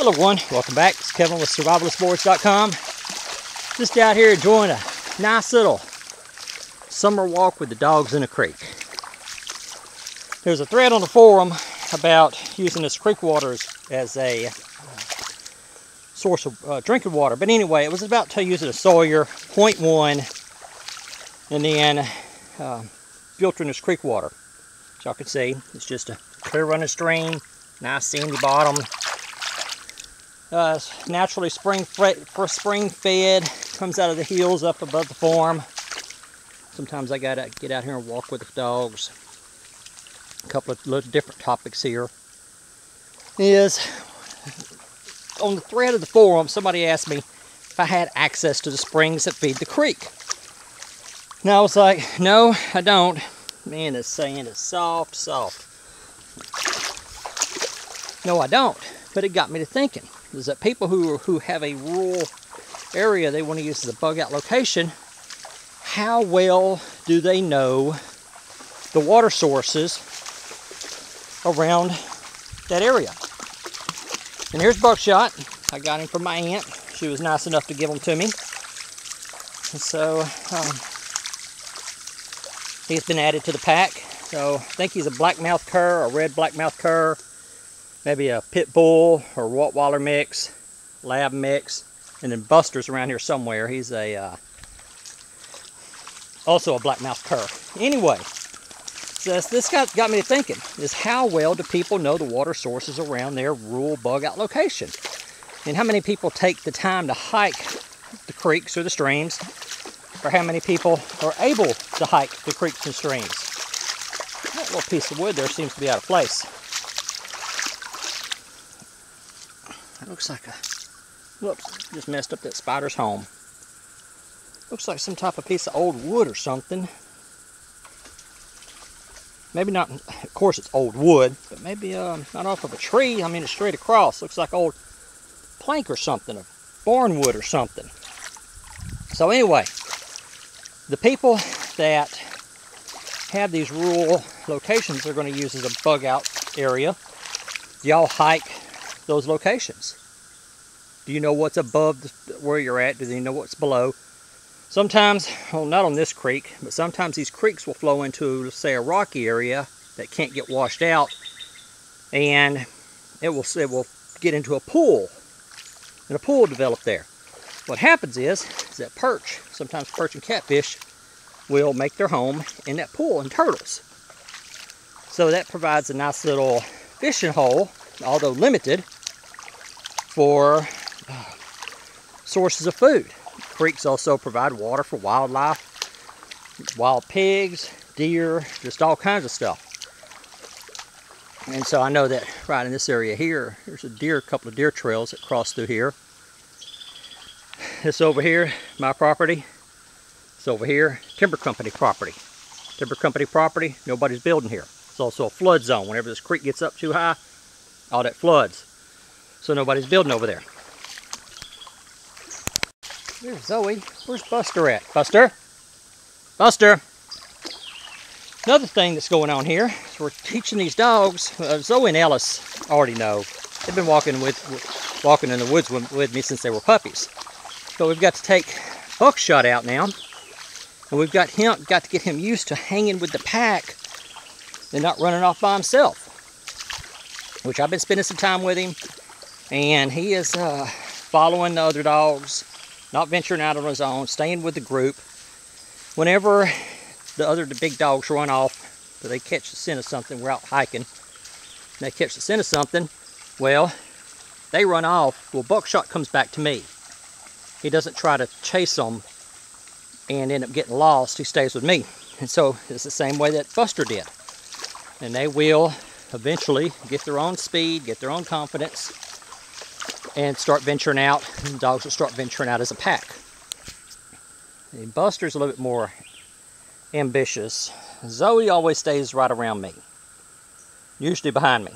Hello everyone, welcome back. It's Kevin with SurvivalistBoards.com. Just out here enjoying a nice little summer walk with the dogs in a creek. There's a thread on the forum about using this creek water as a source of drinking water. But anyway, it was about to use it as Sawyer 0.1 and then filtering this creek water. As y'all can see, it's just a clear running stream, nice sandy bottom. Naturally spring fed, comes out of the hills up above the farm. Sometimes I gotta get out here and walk with the dogs. A couple of little different topics here is on the thread of the forum, somebody asked me if I had access to the springs that feed the creek. And I was like, no, I don't. Man, this sand is soft. No, I don't. But it got me to thinking. Is that people who have a rural area they want to use as a bug out location, how well do they know the water sources around that area? And here's Buckshot. I got him from my aunt. She was nice enough to give him to me. And so he's been added to the pack. So I think he's a blackmouth cur, a red blackmouth cur. Maybe a pit bull or Rottweiler mix, lab mix, and then Buster's around here somewhere. He's a also a blackmouth cur. Anyway, so this got me to thinking: is how well do people know the water sources around their rural bug out location, and how many people take the time to hike the creeks or the streams, or how many people are able to hike the creeks and streams? That little piece of wood there seems to be out of place. It looks like whoops, just messed up that spider's home. Looks like some type of piece of old wood or something. Maybe not, of course it's old wood, but maybe not off of a tree. I mean, it's straight across. Looks like old plank or something, or barn wood or something. So anyway, the people that have these rural locations they're going to use as a bug out area, y'all hike those locations? Do you know what's above where you're at? Do you know what's below? Sometimes, well, not on this creek, but sometimes these creeks will flow into, let's say, a rocky area that can't get washed out, and it will get into a pool, and a pool will develop there. What happens is that perch, sometimes perch and catfish, will make their home in that pool, and turtles. So that provides a nice little fishing hole, although limited, for sources of food. Creeks also provide water for wildlife, wild pigs, deer, just all kinds of stuff. And so I know that right in this area here, there's a couple of deer trails that cross through here. This over here, my property. This over here, timber company property. Timber company property, nobody's building here. It's also a flood zone. Whenever this creek gets up too high, all that floods. So nobody's building over there. There's Zoe. Where's Buster at? Buster? Buster! Another thing that's going on here is we're teaching these dogs. Zoe and Ellis already know. They've been walking in the woods with me since they were puppies. So we've got to take Buckshot out now. And we've got to get him used to hanging with the pack and not running off by himself. Which I've been spending some time with him. And he is following the other dogs, not venturing out on his own, staying with the group. Whenever the big dogs run off, so they catch the scent of something, we're out hiking, and they catch the scent of something, well, they run off. Well, Buckshot comes back to me. He doesn't try to chase them and end up getting lost. He stays with me. And so it's the same way that Buster did. And they will eventually get their own speed, get their own confidence, and start venturing out. And dogs will start venturing out as a pack. And Buster's a little bit more ambitious. Zoe always stays right around me, usually behind me.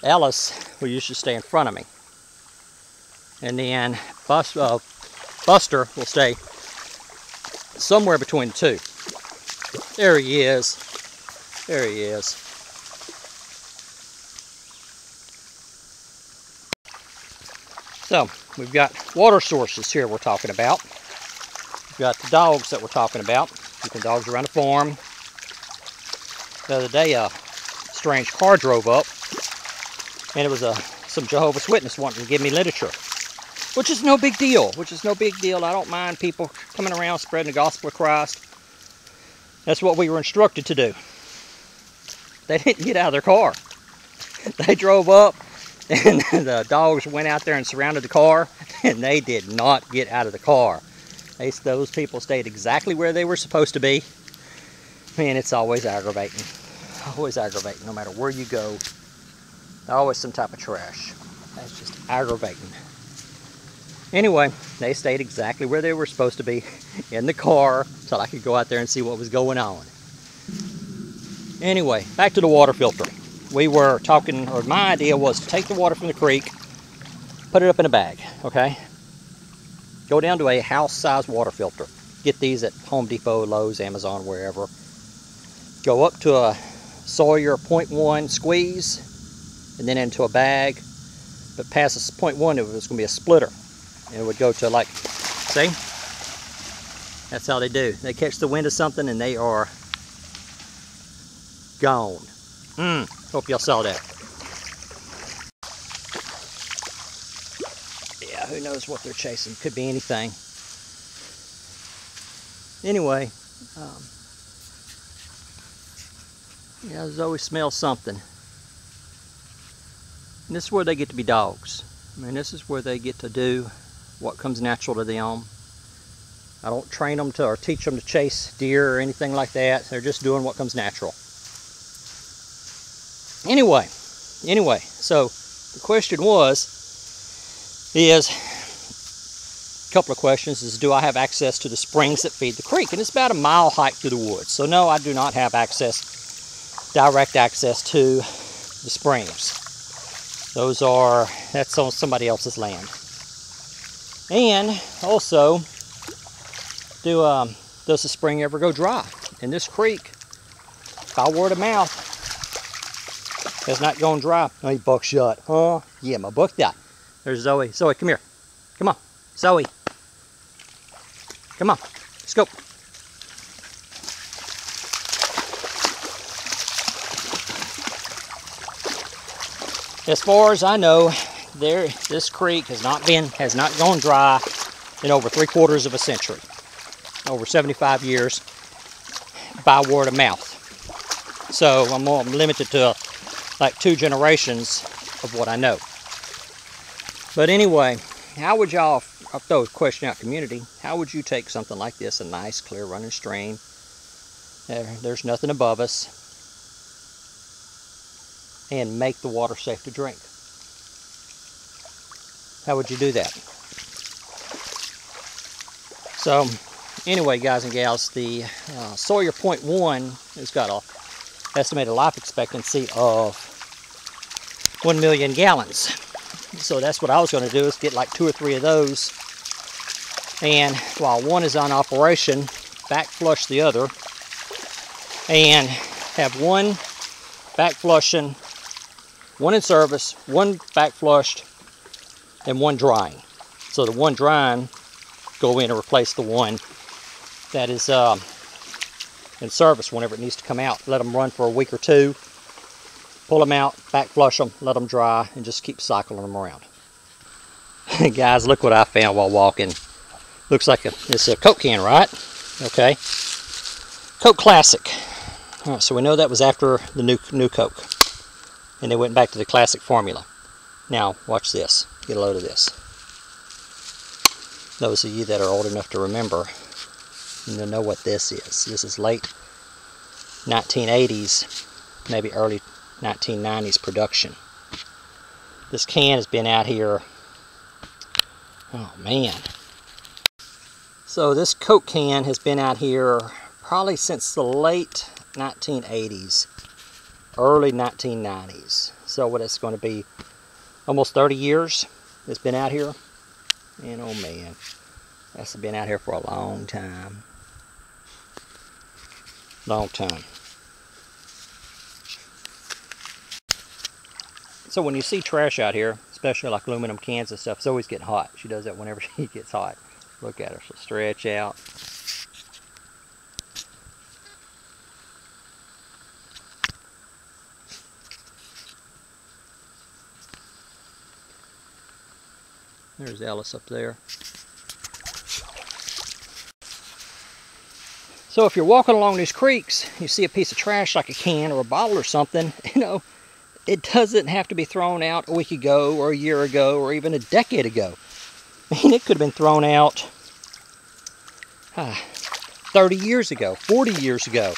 Ellis will usually stay in front of me. And then Buster will stay somewhere between the two. There he is. There he is. So, we've got water sources here we're talking about. We've got the dogs that we're talking about. Keeping dogs around the farm. The other day, a strange car drove up, and it was some Jehovah's Witness wanting to give me literature, which is no big deal. I don't mind people coming around spreading the gospel of Christ. That's what we were instructed to do. They didn't get out of their car. They drove up, and the dogs went out there and surrounded the car, and they did not get out of the car. Those people stayed exactly where they were supposed to be. Man, it's always aggravating. Always aggravating, no matter where you go. Always some type of trash. That's just aggravating. Anyway, they stayed exactly where they were supposed to be, in the car, so I could go out there and see what was going on. Anyway, back to the water filter. We were talking, or my idea was to take the water from the creek, put it up in a bag, okay? Go down to a house-sized water filter. Get these at Home Depot, Lowe's, Amazon, wherever. Go up to a Sawyer 0.1 squeeze, and then into a bag. But past this 0.1, it was going to be a splitter. And it would go to like, see? That's how they do. They catch the wind of something and they are gone. Hope y'all saw that. Yeah, who knows what they're chasing. Could be anything. Anyway, yeah, there's always smells something. And this is where they get to be dogs. I mean, this is where they get to do what comes natural to them. I don't train them to or teach them to chase deer or anything like that. They're just doing what comes natural. Anyway, so the question is a couple of questions is, do I have access to the springs that feed the creek? And it's about a mile hike through the woods. So no, I do not have direct access to the springs. That's on somebody else's land. And also, does the spring ever go dry? And this creek, by word of mouth, has not gone dry. Oh, you buck shut, huh? Yeah, my buck died. There's Zoe. Zoe, come here. Come on, Zoe. Come on, let's go. As far as I know, this creek has not gone dry in over 3/4 of a century, over 75 years, by word of mouth. So I'm limited to like 2 generations of what I know. But anyway, how would y'all, I'll throw a question out, community, how would you take something like this, a nice clear running stream, there's nothing above us, and make the water safe to drink? How would you do that? So anyway, guys and gals, the Sawyer 0.1 has got an estimated life expectancy of 1 million gallons. So that's what I was going to do, is get like 2 or 3 of those, and while one is on operation, back flush the other, and have one back flushing, one in service, one back flushed, and one drying. So the one drying, go in and replace the one that is in service whenever it needs to come out. Let them run for a week or 2, pull them out, back flush them, let them dry, and just keep cycling them around. Guys, look what I found while walking. Looks like it's a Coke can, right? Okay. Coke Classic. All right, so we know that was after the new Coke, and they went back to the classic formula. Now, watch this. Get a load of this. Those of you that are old enough to remember, you'll know what this is. This is late 1980s, maybe early 1990s production. This can has been out here, oh man. So this Coke can has been out here probably since the late 1980s, early 1990s. So what it's going to be, almost 30 years it's been out here. And oh man, that's been out here for a long time. Long time. So when you see trash out here, especially like aluminum cans and stuff. It's always getting hot. She does that whenever she gets hot. Look at her. She'll stretch out. There's Ellis up there. So if you're walking along these creeks, you see a piece of trash like a can or a bottle or something, you know, it doesn't have to be thrown out a week ago or a year ago or even a decade ago. I mean, it could have been thrown out 30 years ago, 40 years ago.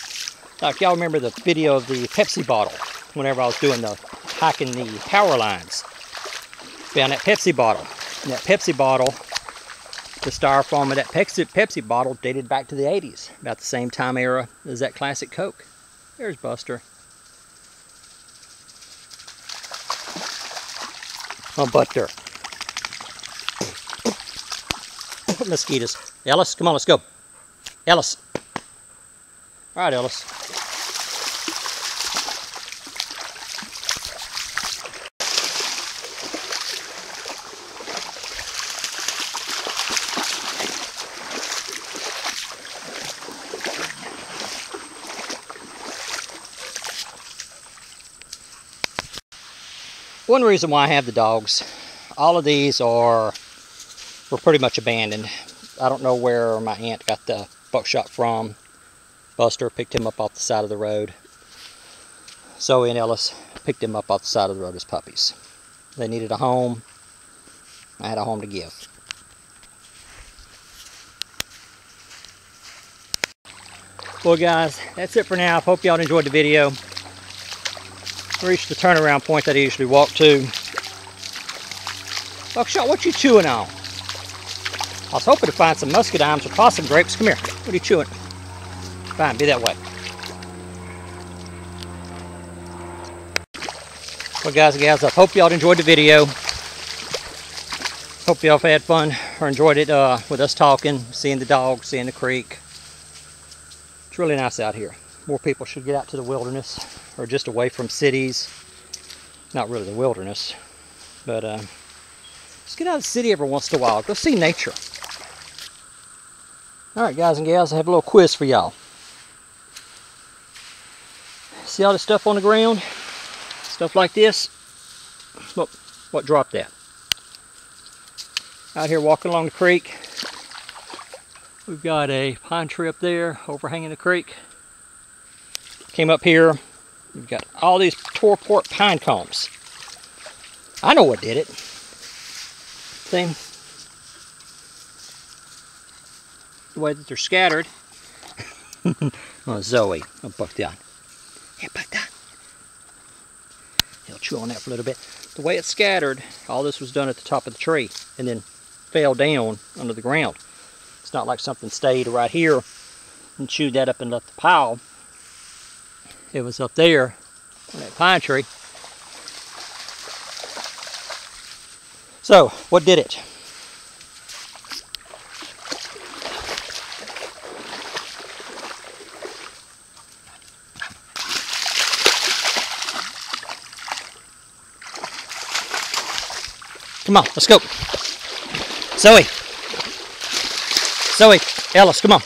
Like y'all remember the video of the Pepsi bottle, whenever I was doing the hiking the power lines. Found that Pepsi bottle. And that Pepsi bottle, the styrofoam of that Pepsi bottle dated back to the 80s, about the same time era as that classic Coke. There's Buster. Oh, Buster. Mosquitoes. Ellis, come on, let's go. Ellis. All right, Ellis. One reason why I have the dogs, all of these were pretty much abandoned. I don't know where my aunt got the buckshot from. Buster picked him up off the side of the road. Zoe and Ellis picked him up off the side of the road as puppies. They needed a home. I had a home to give. Well guys, that's it for now. I hope y'all enjoyed the video. Reached the turnaround point that I usually walk to. Buckshot, what you chewing on? I was hoping to find some muscadines or possum grapes. Come here. What are you chewing? Fine, be that way. Well guys and gals, I hope y'all enjoyed the video. Hope y'all had fun or enjoyed it with us talking, seeing the dogs, seeing the creek. It's really nice out here. More people should get out to the wilderness or just away from cities. Not really the wilderness, but just get out of the city every once in a while. Go see nature. Alright guys and gals, I have a little quiz for y'all. See all this stuff on the ground? Stuff like this? Look, what dropped that? Out here walking along the creek. We've got a pine tree up there overhanging the creek. Came up here. We've got all these torport pine cones. I know what did it. See? The way that they're scattered. Oh, Zoe. Oh, buck down. Here, buck down. He'll chew on that for a little bit. The way it's scattered, all this was done at the top of the tree and then fell down under the ground. It's not like something stayed right here and chewed that up and left the pile. It was up there on that pine tree. So, what did it? Come on, let's go. Zoe. Zoe, Ellis, come on.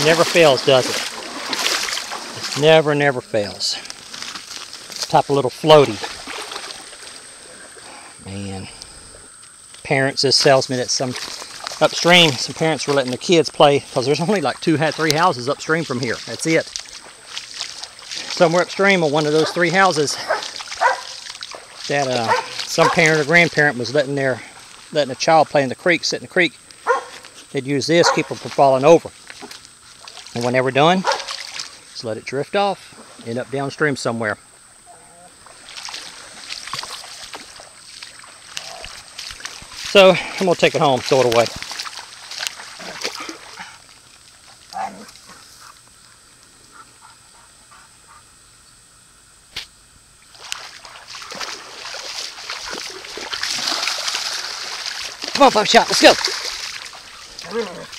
Never fails, does it? It never fails. Type of little floaty. Man. Parents, this tells me that some upstream, some parents were letting the kids play, because there's only like 3 houses upstream from here. That's it. Somewhere upstream of one of those 3 houses that some parent or grandparent was letting a child play in the creek, sit in the creek. They'd use this, keep them from falling over. And when they were done, just let it drift off, end up downstream somewhere. So I'm going to take it home, throw it away. Come on, Buckshot, let's go.